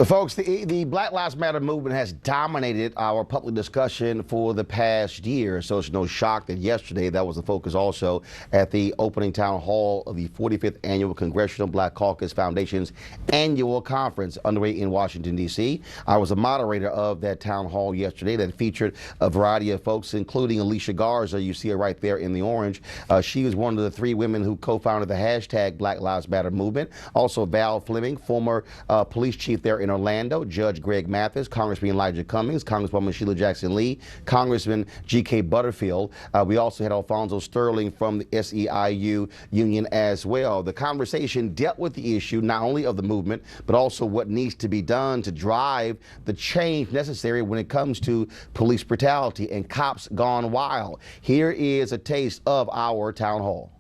Folks, the Black Lives Matter movement has dominated our public discussion for the past year, so it's no shock that yesterday that was the focus also at the opening town hall of the 45th Annual Congressional Black Caucus Foundation's annual conference underway in Washington, D.C. I was a moderator of that town hall yesterday that featured a variety of folks, including Alicia Garza. You see her right there in the orange. She was one of the 3 women who co-founded the hashtag Black Lives Matter movement. Also, Val Fleming, former police chief there in Orlando, Judge Greg Mathis, Congressman Elijah Cummings, Congresswoman Sheila Jackson Lee, Congressman G.K. Butterfield. We also had Alfonso Sterling from the SEIU union as well. The conversation dealt with the issue not only of the movement, but also what needs to be done to drive the change necessary when it comes to police brutality and cops gone wild. Here is a taste of our town hall.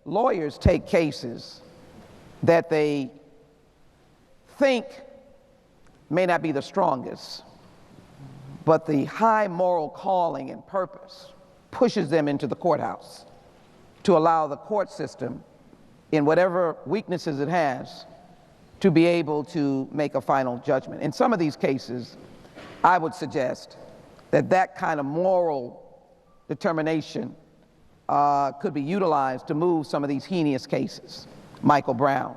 Lawyers take cases that they think may not be the strongest, but the high moral calling and purpose pushes them into the courthouse to allow the court system, in whatever weaknesses it has, to be able to make a final judgment. In some of these cases, I would suggest that that kind of moral determination could be utilized to move some of these heinous cases. Michael Brown,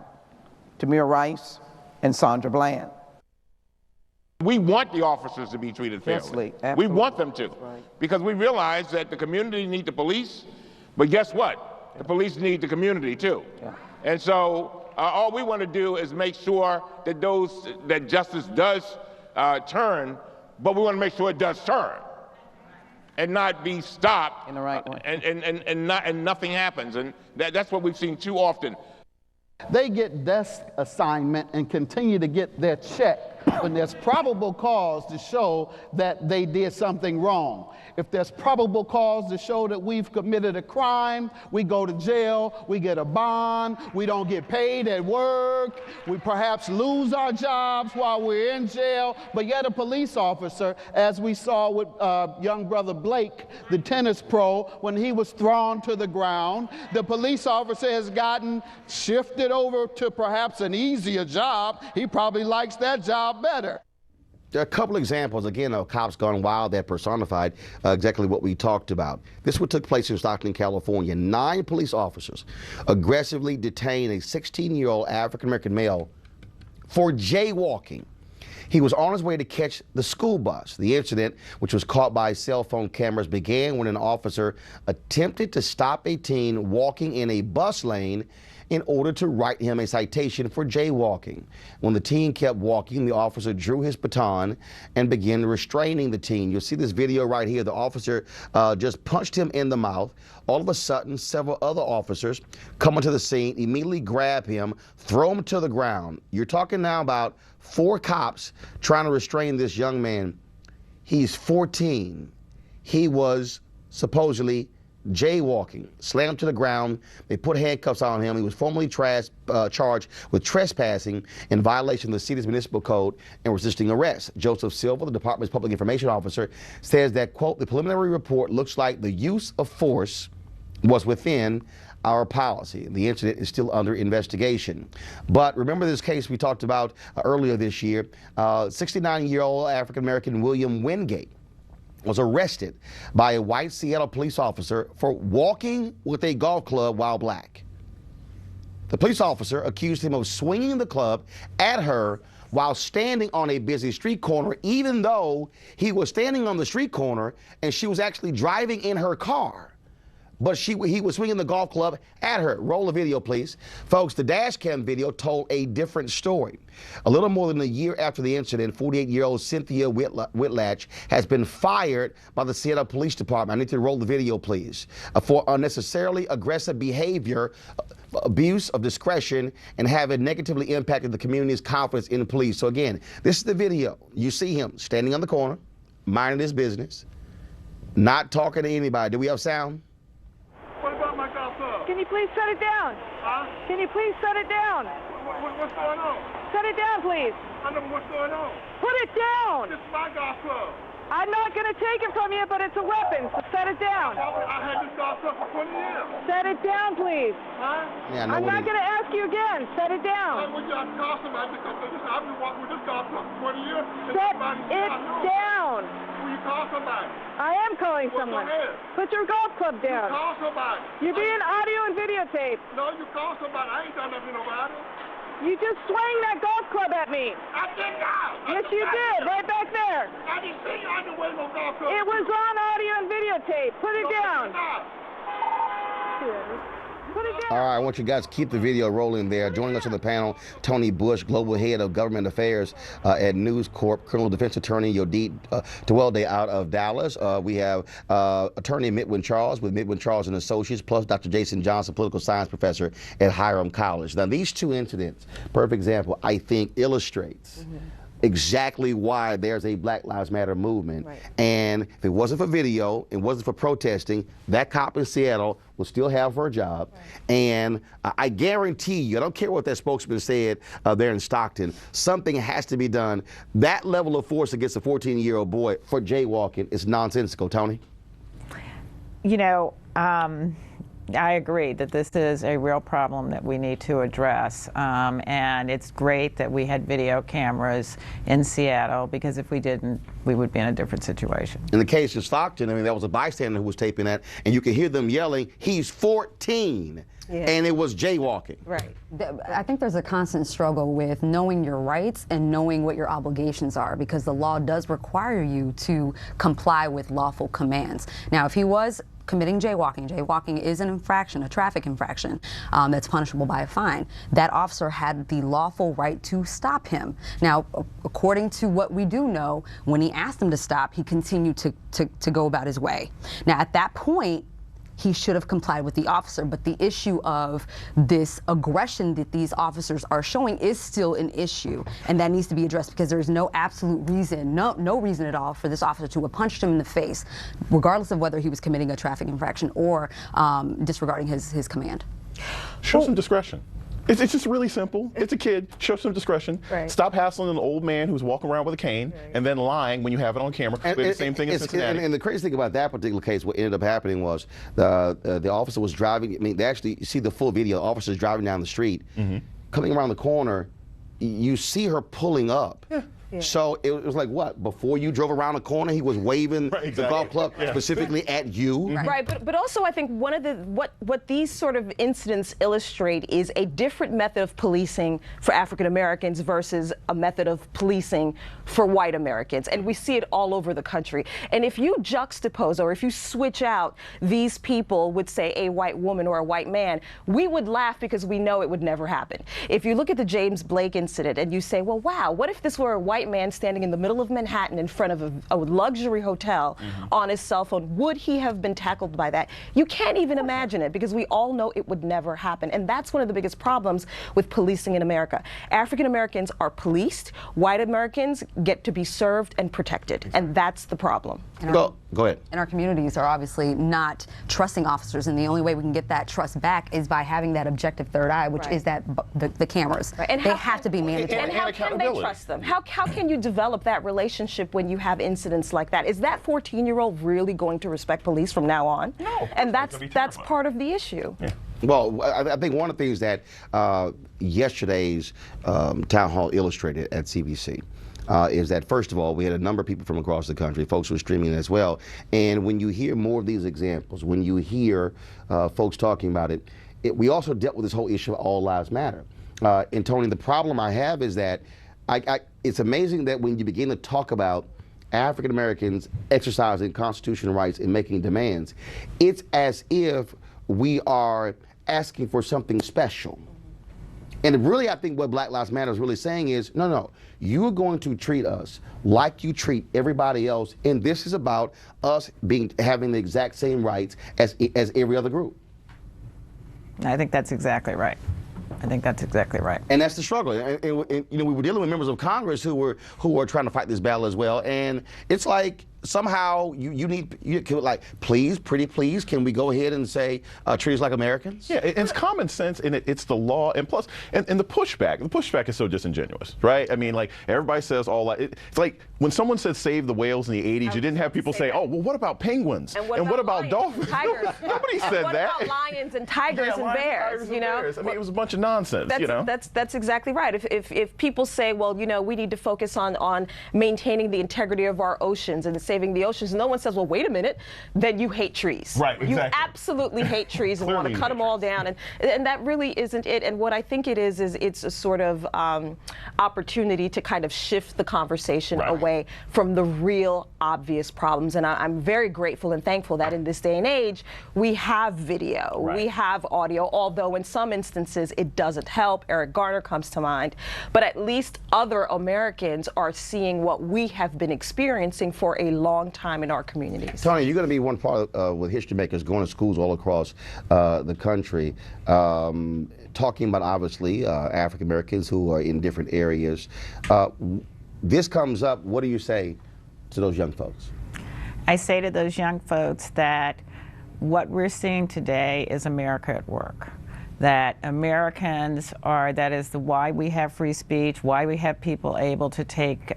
Tamir Rice, and Sandra Bland. We want the officers to be treated fairly. We want them to, because we realize that the community needs the police, but guess what? The police need the community too. And so all we want to do is make sure that that justice does turn, but we want to make sure it does turn and not be stopped in the right way. And nothing happens. And that's what we've seen too often. They get desk assignment and continue to get their check when there's probable cause to show that they did something wrong. If there's probable cause to show that we've committed a crime, we go to jail, we get a bond, we don't get paid at work, we perhaps lose our jobs while we're in jail, but yet a police officer, as we saw with young brother Blake, the tennis pro, when he was thrown to the ground, the police officer has gotten shifted over to perhaps an easier job. He probably likes that job better. There are a couple examples, again, of cops gone wild that personified exactly what we talked about. This one took place in Stockton, California. 9 police officers aggressively detained a 16-year-old African-American male for jaywalking. He was on his way to catch the school bus. The incident, which was caught by cell phone cameras, began when an officer attempted to stop a teen walking in a bus lane in order to write him a citation for jaywalking. When the teen kept walking, the officer drew his baton and began restraining the teen. You'll see this video right here. The officer just punched him in the mouth. All of a sudden, several other officers come onto the scene, immediately grab him, throw him to the ground. You're talking now about 4 cops trying to restrain this young man. He's 14. He was supposedly jaywalking, slammed to the ground. They put handcuffs on him. He was formally charged with trespassing in violation of the city's municipal code and resisting arrest. Joseph Silva, the department's public information officer, says that, quote, the preliminary report looks like the use of force was within our policy. The incident is still under investigation. But remember this case we talked about earlier this year. 69-year-old African-American William Wingate was arrested by a white Seattle police officer for walking with a golf club while black. The police officer accused him of swinging the club at her while standing on a busy street corner, even though he was standing on the street corner and she was actually driving in her car. But he was swinging the golf club at her. Roll the video, please. Folks, the dash cam video told a different story. A little more than a year after the incident, 48-year-old Cynthia Whitlatch has been fired by the Seattle Police Department. I need to roll the video, please. For unnecessarily aggressive behavior, abuse of discretion, and having negatively impacted the community's confidence in the police. So again, this is the video. You see him standing on the corner, minding his business, not talking to anybody. Do we have sound? Can you please shut it down? Huh? Can you please shut it down? What's going on? Shut it down, please. I know what's going on. Put it down! This is my golf club. I'm not going to take it from you, but it's a weapon, so set it down. I had this dog for 20 years. Set it down, please. Huh? Yeah, I'm not going to ask you again. Set it down. When you call somebody, I've been walking with this dog for 20 years. Set it down. Will you call somebody? I am calling someone. Put your golf club down. Call somebody. You're being audio and videotaped. No, you call somebody. I ain't done nothing to nobody. You just swung that golf club at me. I did not. Yes, you did. Right back there. I didn't see you. I didn't wave no golf club. It was on audio and videotape. Put it down. Put it down. All right, I want you guys to keep the video rolling there. Joining us on the panel, Tony Bush, Global Head of Government Affairs at News Corp, Criminal Defense Attorney Yodit Tewelde out of Dallas. We have Attorney Midwin Charles with Midwin Charles and Associates, plus Dr. Jason Johnson, Political Science Professor at Hiram College. Now, these two incidents, perfect example, I think illustrates exactly why there's a Black Lives Matter movement. Right. And if it wasn't for video, it wasn't for protesting, that cop in Seattle will still have her job. Right. And I guarantee you, I don't care what that spokesman said there in Stockton, something has to be done. That level of force against a 14-year-old boy for jaywalking is nonsensical. Tony? You know, I agree that this is a real problem that we need to address, and it's great that we had video cameras in Seattle, because if we didn't, we would be in a different situation. In the case of Stockton, I mean, there was a bystander who was taping that, and you could hear them yelling, "He's 14." Yeah. And it was jaywalking. Right. I think there's a constant struggle with knowing your rights and knowing what your obligations are, because the law does require you to comply with lawful commands. Now, if he was committing jaywalking. Jaywalking is an infraction, a traffic infraction, that's punishable by a fine. That officer had the lawful right to stop him. Now, according to what we do know, when he asked him to stop, he continued to go about his way. Now, at that point, he should have complied with the officer, but the issue of this aggression that these officers are showing is still an issue, and that needs to be addressed, because there's no absolute reason, no reason at all for this officer to have punched him in the face, regardless of whether he was committing a traffic infraction or disregarding his command. Show some discretion. It's just really simple. It's a kid. Show some discretion. Right. Stop hassling an old man who's walking around with a cane and then lying when you have it on camera. We have the same thing in Cincinnati. And the crazy thing about that particular case, what ended up happening was the officer was driving. I mean, they actually, you see the full video. The officer's driving down the street, coming around the corner. You see her pulling up. Yeah. Yeah. So it was like, what? Before you drove around the corner, he was waving the golf club specifically at you. Right, but also I think one of the what these sort of incidents illustrate is a different method of policing for African Americans versus a method of policing for white Americans, and we see it all over the country. And if you juxtapose, or if you switch out these people with, say, a white woman or a white man, we would laugh because we know it would never happen. If you look at the James Blake incident and you say, well, wow, what if this were a white man standing in the middle of Manhattan in front of a luxury hotel on his cell phone? Would he have been tackled by that? You can't even imagine it, because we all know it would never happen. And that's one of the biggest problems with policing in America. African Americans are policed. White Americans get to be served and protected. And that's the problem. Go ahead. And our communities are obviously not trusting officers, and the only way we can get that trust back is by having that objective third eye, which is that the cameras. Right. And they have to be mandatory. And how can they trust them? How can you develop that relationship when you have incidents like that? Is that 14-year-old really going to respect police from now on? No. And that's part of the issue. Yeah. Well, I think one of the things that yesterday's town hall illustrated at CBC is that, first of all, we had a number of people from across the country, folks who were streaming as well. And when you hear more of these examples, when you hear folks talking about it, we also dealt with this whole issue of all lives matter. And Tony, the problem I have is that it's amazing that when you begin to talk about African Americans exercising constitutional rights and making demands, it's as if we are asking for something special. And really, I think what Black Lives Matter is really saying is, no, you are going to treat us like you treat everybody else, and this is about us having the exact same rights as every other group. I think that's exactly right. I think that's exactly right. And that's the struggle. And you know, we were dealing with members of Congress who are trying to fight this battle as well. And it's like somehow you could, like, please, pretty please, can we go ahead and say treat us like Americans? Yeah, it's common sense, and it's the law, and plus, and the pushback is so disingenuous, right? I mean, like, everybody says all that. It's like when someone said save the whales in the 80s, you didn't have people say, oh, well, what about penguins? And what about dolphins? Tigers? Nobody said that. What about lions and tigers and bears? You know, I mean, it was a bunch of nonsense. That's exactly right. If people say, well, you know, we need to focus on maintaining the integrity of our oceans and saving the oceans, no one says, well, wait a minute, then you hate trees. Right, exactly. You absolutely hate trees and want to cut them all down, and that really isn't it. And what I think it is it's a sort of opportunity to kind of shift the conversation away from the real obvious problems. And I'm very grateful and thankful that in this day and age we have video, we have audio, although in some instances it doesn't help. Eric Garner comes to mind, but at least other Americans are seeing what we have been experiencing for a long time in our communities. Tony, you're going to be one part with history makers going to schools all across the country, talking about, obviously, African Americans who are in different areas. This comes up, what do you say to those young folks? I say to those young folks that what we're seeing today is America at work. That Americans are, that is why we have free speech, why we have people able to take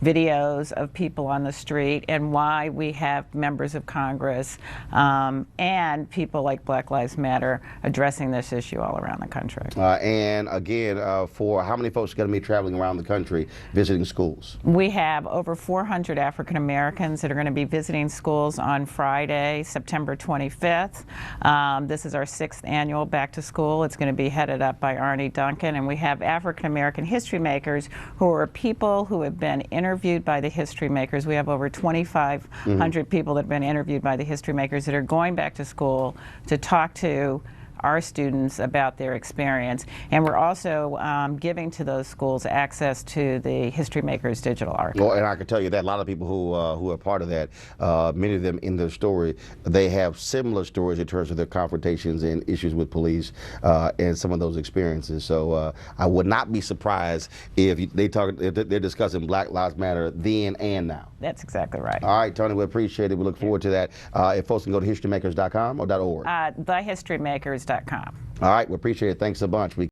videos of people on the street, and why we have members of Congress and people like Black Lives Matter addressing this issue all around the country. And again, for how many folks are going to be traveling around the country visiting schools? We have over 400 African Americans that are going to be visiting schools on Friday, September 25th. This is our 6th annual Back to School. It's going to be headed up by Arnie Duncan, and we have African American history makers who are people who have been interviewed by the history makers. We have over 2,500 people that have been interviewed by the history makers that are going back to school to talk to our students about their experience. And we're also giving to those schools access to the History Makers digital archive. Well, and I can tell you that a lot of people who are part of that, many of them in their story, they have similar stories in terms of their confrontations and issues with police and some of those experiences. So I would not be surprised if they're discussing Black Lives Matter then and now. That's exactly right. All right, Tony, we appreciate it. We look forward to that. If folks can go to historymakers.com or .org? thehistorymakers.com. All right, we appreciate it. Thanks a bunch.